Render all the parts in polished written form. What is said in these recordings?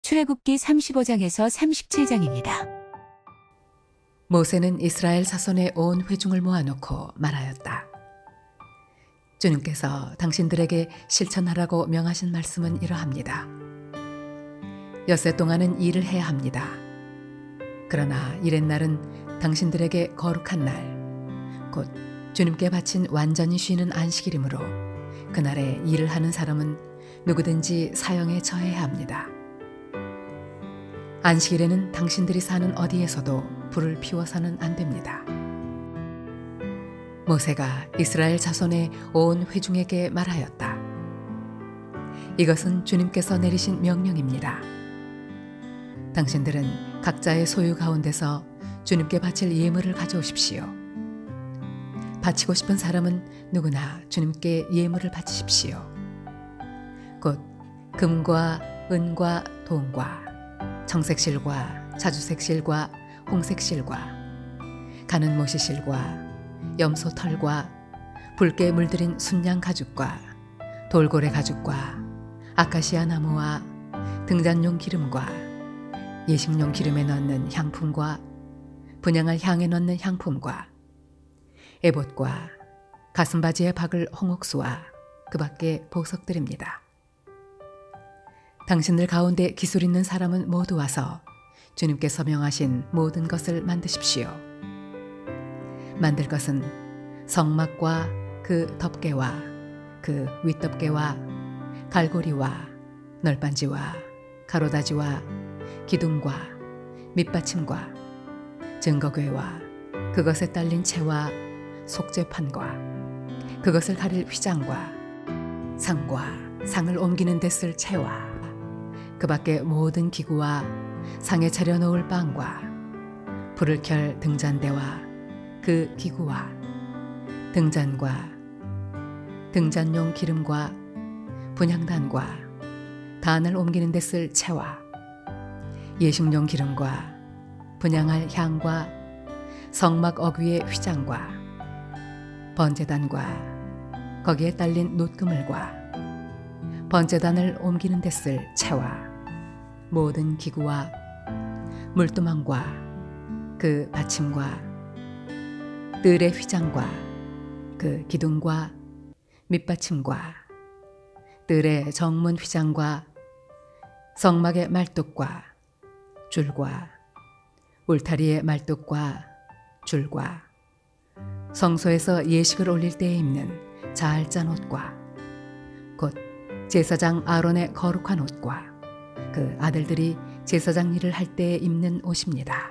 출애굽기 35장에서 37장입니다. 모세는 이스라엘 자손의 온 회중을 모아놓고 말하였다. 주님께서 당신들에게 실천하라고 명하신 말씀은 이러합니다. 엿새 동안은 일을 해야 합니다. 그러나 이렛날은 당신들에게 거룩한 날, 곧 주님께 바친 완전히 쉬는 안식일이므로 그날에 일을 하는 사람은 누구든지 사형에 처해야 합니다. 안식일에는 당신들이 사는 어디에서도 불을 피워서는 안 됩니다. 모세가 이스라엘 자손의 온 회중에게 말하였다. 이것은 주님께서 내리신 명령입니다. 당신들은 각자의 소유 가운데서 주님께 바칠 예물을 가져오십시오. 바치고 싶은 사람은 누구나 주님께 예물을 바치십시오. 곧 금과 은과 동과 청색실과 자주색실과 홍색실과 가는 모시실과 염소 털과 붉게 물들인 순양 가죽과 돌고래 가죽과 아카시아 나무와 등잔용 기름과 예식용 기름에 넣는 향품과 분향할 향에 넣는 향품과 에봇과 가슴바지에 박을 홍옥수와 그 밖에 보석들입니다. 당신들 가운데 기술 있는 사람은 모두 와서 주님께서 명하신 모든 것을 만드십시오. 만들 것은 성막과 그 덮개와 그 윗덮개와 갈고리와 널빤지와 가로다지와 기둥과 밑받침과 증거궤와 그것에 딸린 채와 속죄판과 그것을 가릴 휘장과 상과 상을 옮기는 데 쓸 채와 그 밖에 모든 기구와 상에 차려 놓을 빵과 불을 켤 등잔대와 그 기구와 등잔과 등잔용 기름과 분향단과 단을 옮기는 데 쓸 채와 예식용 기름과 분향할 향과 성막 어귀의 휘장과 번제단과 거기에 딸린 놋그물과 번제단을 옮기는 데 쓸 채와 모든 기구와 물두멍과 그 받침과 뜰의 휘장과 그 기둥과 밑받침과 뜰의 정문 휘장과 성막의 말뚝과 줄과 울타리의 말뚝과 줄과 성소에서 예식을 올릴 때에 입는 잘 짠 옷과 곧 제사장 아론의 거룩한 옷과 그 아들들이 제사장 일을 할 때에 입는 옷입니다.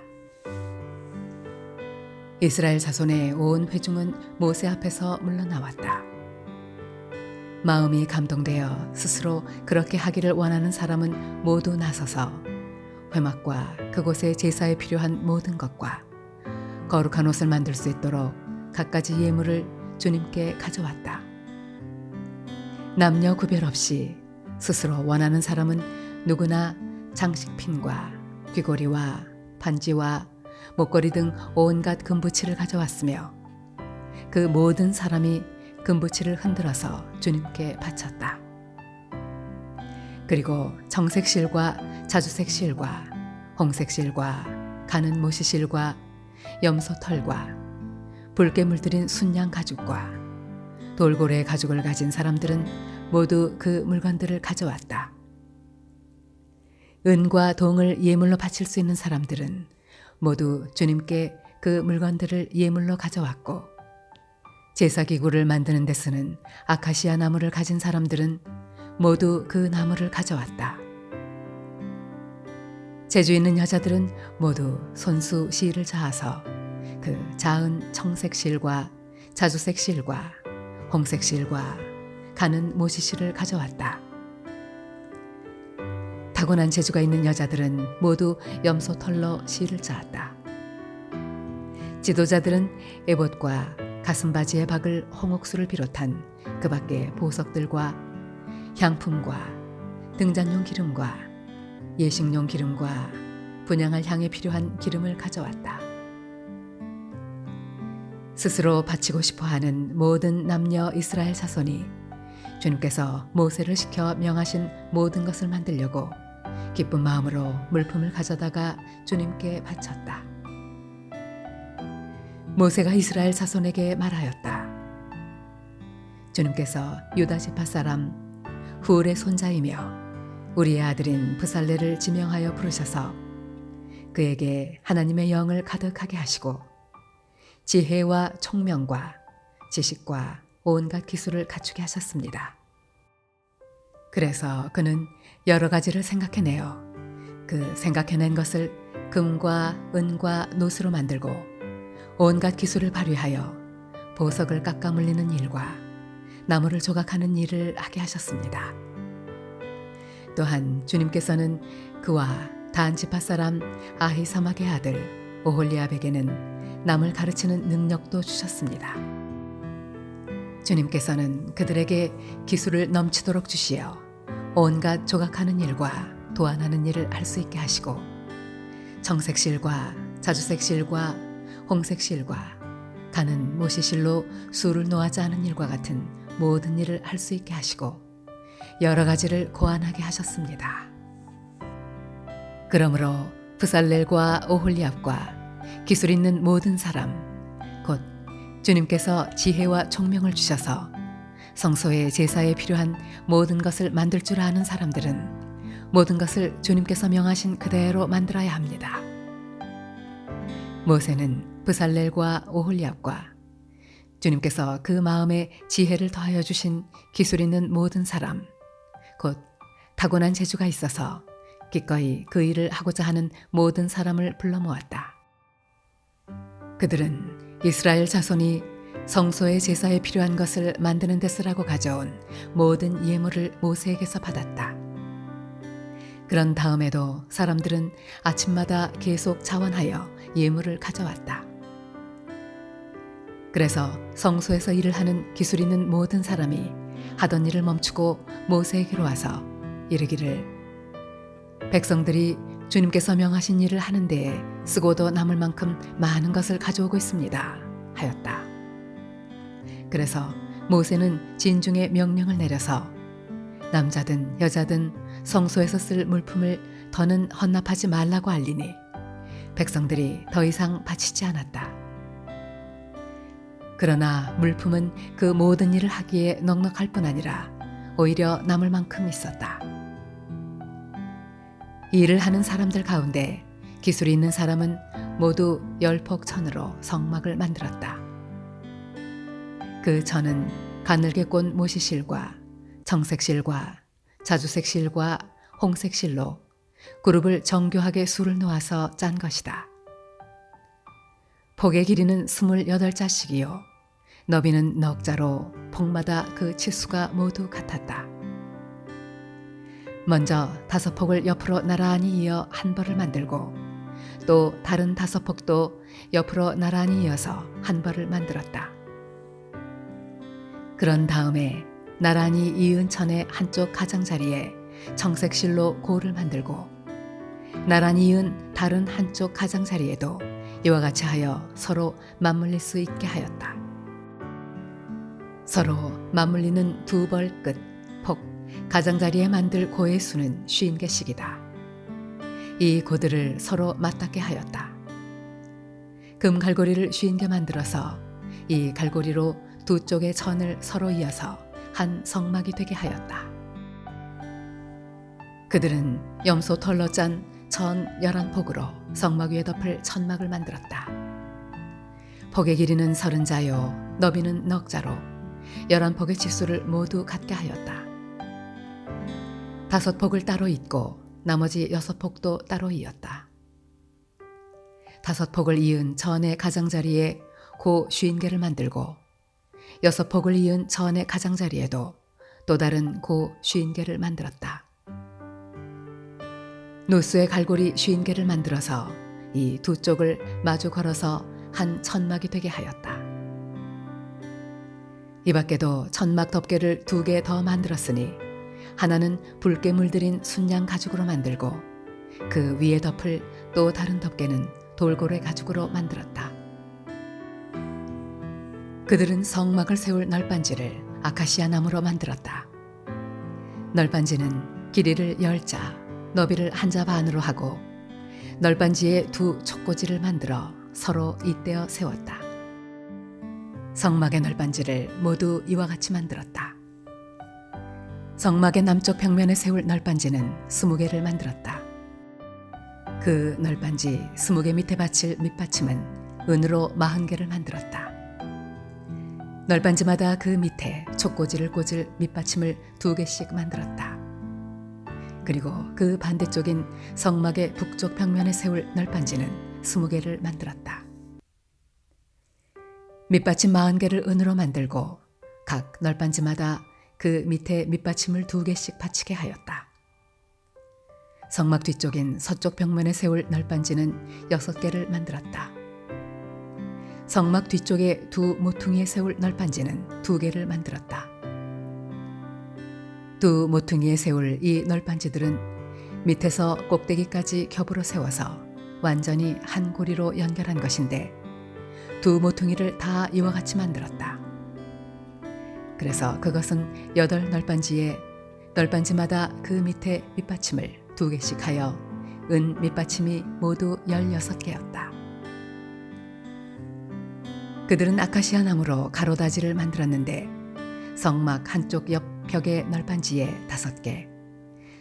이스라엘 자손의 온 회중은 모세 앞에서 물러나왔다. 마음이 감동되어 스스로 그렇게 하기를 원하는 사람은 모두 나서서 회막과 그곳에 제사에 필요한 모든 것과 거룩한 옷을 만들 수 있도록 갖가지 예물을 주님께 가져왔다. 남녀 구별 없이 스스로 원하는 사람은 누구나 장식핀과 귀고리와 반지와 목걸이 등 온갖 금부치를 가져왔으며 그 모든 사람이 금부치를 흔들어서 주님께 바쳤다. 그리고 정색실과 자주색실과 홍색실과 가는 모시실과 염소털과 붉게 물들인 순양 가죽과 돌고래 가죽을 가진 사람들은 모두 그 물건들을 가져왔다. 은과 동을 예물로 바칠 수 있는 사람들은 모두 주님께 그 물건들을 예물로 가져왔고 제사기구를 만드는 데 쓰는 아카시아 나무를 가진 사람들은 모두 그 나무를 가져왔다. 재주 있는 여자들은 모두 손수 실을 자아서 그 자은 청색실과 자주색실과 홍색실과 가는 모시실을 가져왔다. 타고난 재주가 있는 여자들은 모두 염소털로 실을 짜았다. 지도자들은 에봇과 가슴바지에 박을 홍옥수를 비롯한 그 밖의 보석들과 향품과 등잔용 기름과 예식용 기름과 분향할 향에 필요한 기름을 가져왔다. 스스로 바치고 싶어하는 모든 남녀 이스라엘 자손이 주님께서 모세를 시켜 명하신 모든 것을 만들려고 기쁜 마음으로 물품을 가져다가 주님께 바쳤다. 모세가 이스라엘 자손에게 말하였다. 주님께서 유다 지파 사람 훌의 손자이며 우리의 아들인 브살레를 지명하여 부르셔서 그에게 하나님의 영을 가득하게 하시고 지혜와 총명과 지식과 온갖 기술을 갖추게 하셨습니다. 그래서 그는 여러 가지를 생각해내어 그 생각해낸 것을 금과 은과 노스로 만들고 온갖 기술을 발휘하여 보석을 깎아 물리는 일과 나무를 조각하는 일을 하게 하셨습니다. 또한 주님께서는 그와 단 지파 사람 아히사막의 아들 오홀리압에게는 남을 가르치는 능력도 주셨습니다. 주님께서는 그들에게 기술을 넘치도록 주시어 온갖 조각하는 일과 도안하는 일을 할 수 있게 하시고 청색실과 자주색실과 홍색실과 가는 모시실로 술을 놓아지 않은 일과 같은 모든 일을 할 수 있게 하시고 여러 가지를 고안하게 하셨습니다. 그러므로 브살렐과 오홀리압과 기술 있는 모든 사람 곧 주님께서 지혜와 총명을 주셔서 성소의 제사에 필요한 모든 것을 만들 줄 아는 사람들은 모든 것을 주님께서 명하신 그대로 만들어야 합니다. 모세는 브살렐과 오홀리압과 주님께서 그 마음에 지혜를 더하여 주신 기술 있는 모든 사람 곧 타고난 재주가 있어서 기꺼이 그 일을 하고자 하는 모든 사람을 불러 모았다. 그들은 이스라엘 자손이 성소의 제사에 필요한 것을 만드는 데 쓰라고 가져온 모든 예물을 모세에게서 받았다. 그런 다음에도 사람들은 아침마다 계속 자원하여 예물을 가져왔다. 그래서 성소에서 일을 하는 기술 있는 모든 사람이 하던 일을 멈추고 모세에게로 와서 이르기를 백성들이 주님께서 명하신 일을 하는 데에 쓰고도 남을 만큼 많은 것을 가져오고 있습니다 하였다. 그래서 모세는 진중에 명령을 내려서 남자든 여자든 성소에서 쓸 물품을 더는 헌납하지 말라고 알리니 백성들이 더 이상 바치지 않았다. 그러나 물품은 그 모든 일을 하기에 넉넉할 뿐 아니라 오히려 남을 만큼 있었다. 이 일을 하는 사람들 가운데 기술이 있는 사람은 모두 10폭천으로 성막을 만들었다. 그 천은 가늘게 꼰 모시실과 청색실과 자주색실과 홍색실로 그룹을 정교하게 수를 놓아서 짠 것이다. 폭의 길이는 28자씩이요 너비는 넉 자로 폭마다 그 치수가 모두 같았다. 먼저 5폭을 옆으로 나란히 이어 한 벌을 만들고 또 다른 5폭도 옆으로 나란히 이어서 한 벌을 만들었다. 그런 다음에 나란히 이은 천의 한쪽 가장자리에 청색실로 고를 만들고 나란히 이은 다른 한쪽 가장자리에도 이와 같이 하여 서로 맞물릴 수 있게 하였다. 서로 맞물리는 두 벌 끝, 폭, 가장자리에 만들 고의 수는 50개씩이다. 이 고들을 서로 맞닿게 하였다. 금 갈고리를 50개 만들어서 이 갈고리로 두 쪽의 천을 서로 이어서 한 성막이 되게 하였다. 그들은 염소 털로 짠 천 11폭으로 성막 위에 덮을 천막을 만들었다. 폭의 길이는 30자요 너비는 넉 자로 11폭의 치수를 모두 같게 하였다. 5폭을 따로 잇고 나머지 6폭도 따로 이었다. 5폭을 이은 천의 가장자리에 고 50개를 만들고 6폭을 이은 천의 가장자리에도 또 다른 고 50개를 만들었다. 노스의 갈고리 50개를 만들어서 이 두 쪽을 마주 걸어서 한 천막이 되게 하였다. 이 밖에도 천막 덮개를 2개 더 만들었으니 하나는 붉게 물들인 순양 가죽으로 만들고 그 위에 덮을 또 다른 덮개는 돌고래 가죽으로 만들었다. 그들은 성막을 세울 널빤지를 아카시아 나무로 만들었다. 널빤지는 길이를 10자, 너비를 한 자 반으로 하고 널빤지에 두 촉꽂이를 만들어 서로 잇대어 세웠다. 성막의 널빤지를 모두 이와 같이 만들었다. 성막의 남쪽 벽면에 세울 널빤지는 20개를 만들었다. 그 널빤지 20개 밑에 받칠 밑받침은 은으로 40개를 만들었다. 널빤지마다 그 밑에 촉꽂이를 꽂을 밑받침을 2개씩 만들었다. 그리고 그 반대쪽인 성막의 북쪽 벽면에 세울 널빤지는 20개를 만들었다. 밑받침 40개를 은으로 만들고 각 널빤지마다 그 밑에 밑받침을 2개씩 받치게 하였다. 성막 뒤쪽인 서쪽 벽면에 세울 널빤지는 6개를 만들었다. 성막 뒤쪽에 두 모퉁이에 세울 널빤지는 2개를 만들었다. 두 모퉁이에 세울 이 널빤지들은 밑에서 꼭대기까지 겹으로 세워서 완전히 한 고리로 연결한 것인데 두 모퉁이를 다 이와 같이 만들었다. 그래서 그것은 8널빤지에 널빤지마다 그 밑에 밑받침을 2개씩 하여 은 밑받침이 모두 16개였다. 그들은 아카시아 나무로 가로다지를 만들었는데 성막 한쪽 옆 벽의 널빤지에 5개,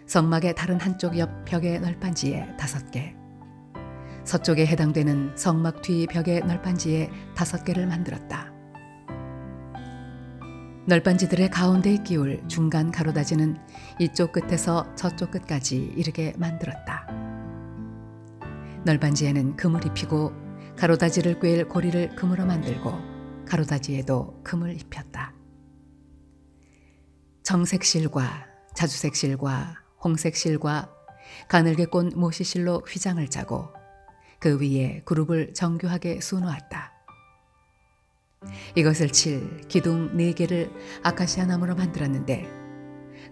성막의 다른 한쪽 옆 벽의 널빤지에 5개, 서쪽에 해당되는 성막 뒤 벽의 널빤지에 5개를 만들었다. 널빤지들의 가운데에 끼울 중간 가로다지는 이쪽 끝에서 저쪽 끝까지 이르게 만들었다. 널빤지에는 금을 입히고 가로다지를 꿰일 고리를 금으로 만들고 가로다지에도 금을 입혔다. 정색 실과 자주색 실과 홍색 실과 가늘게 꼰 모시실로 휘장을 짜고 그 위에 그룹을 정교하게 수놓았다. 이것을 칠 기둥 4개를 아카시아 나무로 만들었는데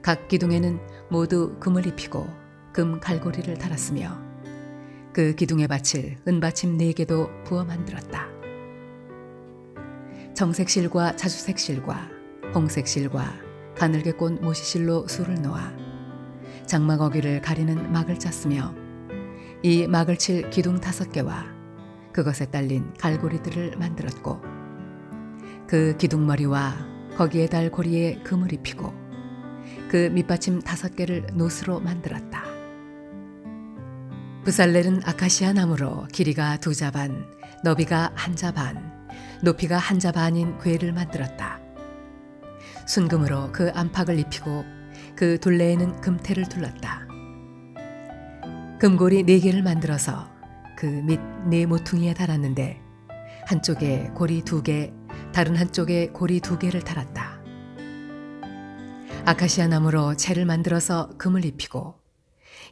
각 기둥에는 모두 금을 입히고 금 갈고리를 달았으며 그 기둥에 받칠 은받침 4개도 부어 만들었다. 정색 실과 자주색 실과 홍색 실과 가늘게 꼰 모시실로 수를 놓아 장막 어귀를 가리는 막을 짰으며 이 막을 칠 기둥 5개와 그것에 딸린 갈고리들을 만들었고 그 기둥머리와 거기에 달 고리에 금을 입히고 그 밑받침 5개를 노스로 만들었다. 부살렐은 아카시아 나무로 길이가 2자 반, 너비가 1자 반, 높이가 1자 반인 궤를 만들었다. 순금으로 그 안팎을 입히고 그 둘레에는 금테를 둘렀다. 금고리 4개를 만들어서 그 밑 4모퉁이에 달았는데 한쪽에 고리 2개, 다른 한쪽에 고리 2개를 달았다. 아카시아 나무로 채를 만들어서 금을 입히고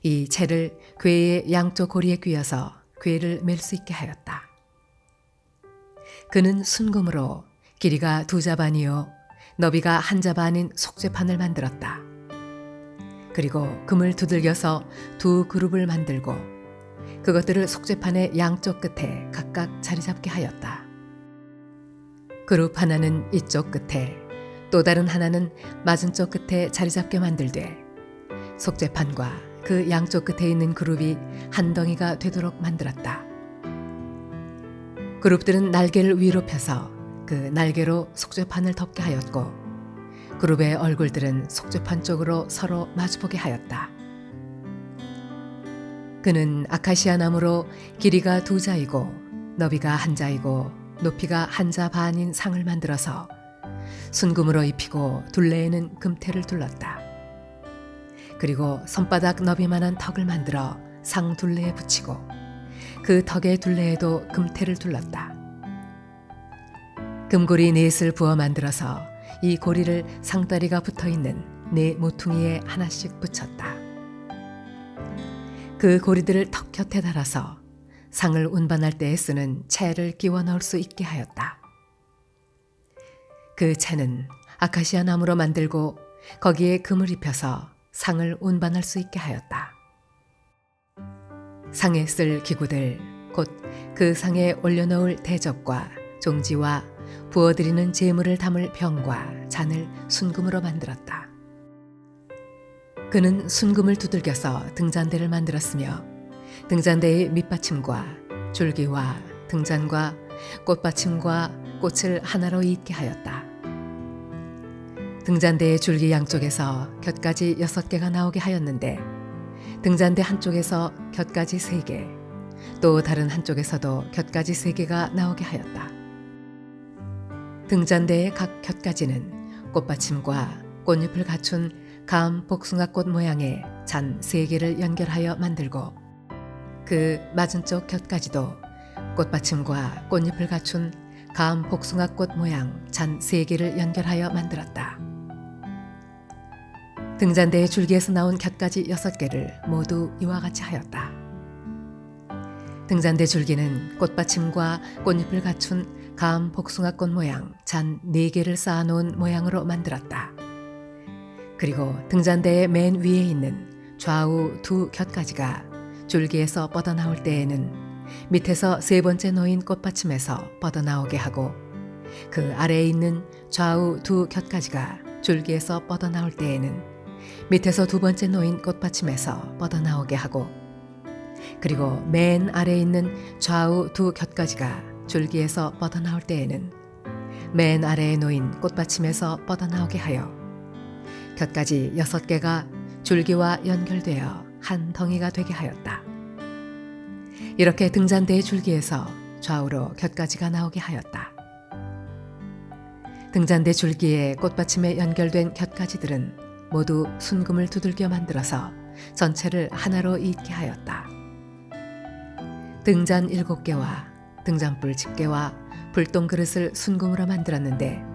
이 채를 궤의 양쪽 고리에 꿰어서 궤를 맬 수 있게 하였다. 그는 순금으로 길이가 2자 반이요 너비가 1자 반인 속죄판을 만들었다. 그리고 금을 두들겨서 2 그룹을 만들고 그것들을 속죄판의 양쪽 끝에 각각 자리 잡게 하였다. 그룹 하나는 이쪽 끝에 또 다른 하나는 맞은쪽 끝에 자리 잡게 만들되 속죄판과 그 양쪽 끝에 있는 그룹이 한 덩이가 되도록 만들었다. 그룹들은 날개를 위로 펴서 그 날개로 속죄판을 덮게 하였고 그룹의 얼굴들은 속죄판 쪽으로 서로 마주보게 하였다. 그는 아카시아 나무로 길이가 2자이고 너비가 1자이고 높이가 1자 반인 상을 만들어서 순금으로 입히고 둘레에는 금테를 둘렀다. 그리고 손바닥 너비만한 턱을 만들어 상 둘레에 붙이고 그 턱의 둘레에도 금테를 둘렀다. 금고리 4을 부어 만들어서 이 고리를 상다리가 붙어있는 4 모퉁이에 하나씩 붙였다. 그 고리들을 턱 곁에 달아서 상을 운반할 때에 쓰는 채를 끼워 넣을 수 있게 하였다. 그 채는 아카시아 나무로 만들고 거기에 금을 입혀서 상을 운반할 수 있게 하였다. 상에 쓸 기구들 곧 그 상에 올려놓을 대접과 종지와 부어드리는 제물을 담을 병과 잔을 순금으로 만들었다. 그는 순금을 두들겨서 등잔대를 만들었으며 등잔대의 밑받침과 줄기와 등잔과 꽃받침과 꽃을 하나로 잇게 하였다. 등잔대의 줄기 양쪽에서 곁가지 6개가 나오게 하였는데 등잔대 한쪽에서 곁가지 3개, 또 다른 한쪽에서도 곁가지 3개가 나오게 하였다. 등잔대의 각 곁가지는 꽃받침과 꽃잎을 갖춘 감 복숭아꽃 모양의 잔 3개를 연결하여 만들고 그 맞은쪽 곁가지도 꽃받침과 꽃잎을 갖춘 감 복숭아꽃 모양 잔 3개를 연결하여 만들었다. 등잔대의 줄기에서 나온 곁가지 6개를 모두 이와 같이 하였다. 등잔대 줄기는 꽃받침과 꽃잎을 갖춘 감 복숭아꽃 모양 잔 4개를 쌓아놓은 모양으로 만들었다. 그리고 등잔대의 맨 위에 있는 좌우 2 곁가지가 줄기에서 뻗어나올 때에는 밑에서 3번째 놓인 꽃받침에서 뻗어나오게 하고 그 아래에 있는 좌우 2 곁가지가 줄기에서 뻗어나올 때에는 밑에서 2번째 놓인 꽃받침에서 뻗어나오게 하고 그리고 맨 아래에 있는 좌우 2 곁가지가 줄기에서 뻗어나올 때에는 맨 아래에 놓인 꽃받침에서 뻗어나오게 하여 곁가지 6개가 줄기와 연결되어 한 덩이가 되게 하였다. 이렇게 등잔대의 줄기에서 좌우로 곁가지가 나오게 하였다. 등잔대 줄기에 꽃받침에 연결된 곁가지들은 모두 순금을 두들겨 만들어서 전체를 하나로 잇게 하였다. 등잔 7개와 등잔불 10개와 불똥 그릇을 순금으로 만들었는데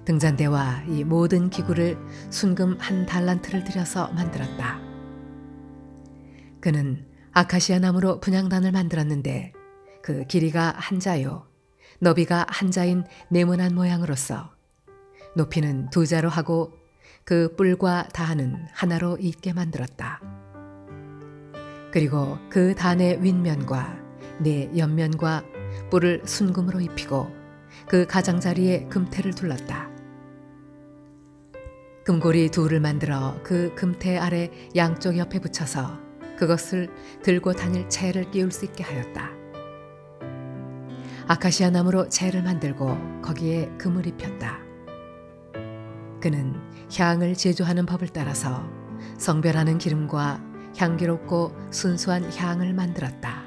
등잔대와 이 모든 기구를 순금 1달란트를 들여서 만들었다. 그는 아카시아 나무로 분향단을 만들었는데 그 길이가 1자요 너비가 1자인 네모난 모양으로서 높이는 2자로 하고 그 뿔과 단은 하나로 잇게 만들었다. 그리고 그 단의 윗면과 네 옆면과 뿔을 순금으로 입히고 그 가장자리에 금태를 둘렀다. 금고리 2를 만들어 그 금태 아래 양쪽 옆에 붙여서 그것을 들고 다닐 채를 끼울 수 있게 하였다. 아카시아 나무로 채를 만들고 거기에 금을 입혔다. 그는 향을 제조하는 법을 따라서 성별하는 기름과 향기롭고 순수한 향을 만들었다.